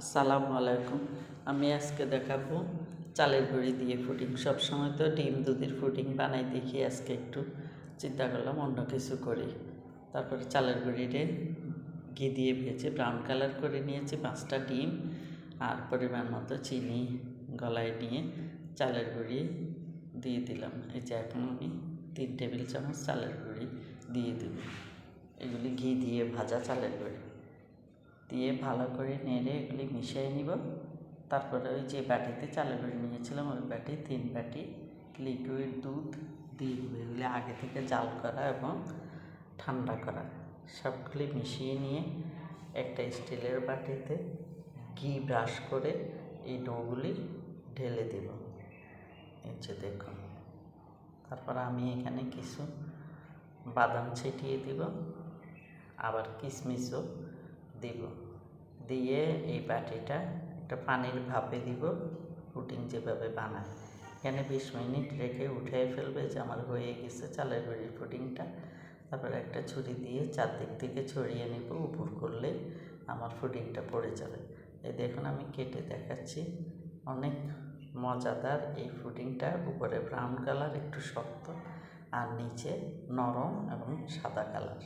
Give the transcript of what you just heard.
আসসালামু আলাইকুম। আমি আজকে দেখাবো চালের গুঁড়ি দিয়ে পুডিং। সবসময় তো ডিম দুধের পুডিং বানাই দেখি, আজকে একটু চিন্তা করলাম অন্য কিছু করি। তারপরে চালের গুঁড়িতে ঘি দিয়ে ভেজে ব্রাউন কালার করে নিয়েছি, 5টা ডিম আর পরিমাণ মতো চিনি গলায় নিয়ে চালের গুঁড়ি দিয়ে দিলাম। এই যে এখন আমি 3 টেবিল চামচ চালের গুঁড়ি দিয়ে দেব। এগুলি ঘি দিয়ে ভাজা চালের গুঁড়ি দিয়ে ভালো করে নেড়ে এগুলি মিশিয়ে নিব। তারপরে ওই যে বাটিতে চালের গুঁড়ি নিয়েছিলাম ওই বাটি 3 বাটি লিকুইড দুধ দিয়ে দেবো। এগুলি আগে থেকে জাল করা এবং ঠান্ডা করা, সবগুলি মিশিয়ে নিয়ে একটা স্টিলের বাটিতে ঘি ব্রাশ করে এই ডোগুলি ঢেলে দেব। এই যে দেখুন। তারপর আমি এখানে কিছু বাদাম ছিটিয়ে দিব, আবার কিশমিশও দিব। দিয়ে এই বাটিটা একটা পানির ভাপে দিব, পুডিং যেভাবে বানায়। এখানে 20 মিনিট রেখে উঠিয়ে ফেলবে যে আমার হয়ে গেছে চালের গুঁড়ির পুডিংটা। তারপরে একটা ছুরি দিয়ে চারদিক থেকে ছড়িয়ে নেব, উপর করলে আমার পুডিংটা পড়ে যাবে। এই দেখুন আমি কেটে দেখাচ্ছি। অনেক মজাদার এই পুডিংটা। উপরে ব্রাউন কালার, একটু শক্ত, আর নিচে নরম এবং সাদা কালার।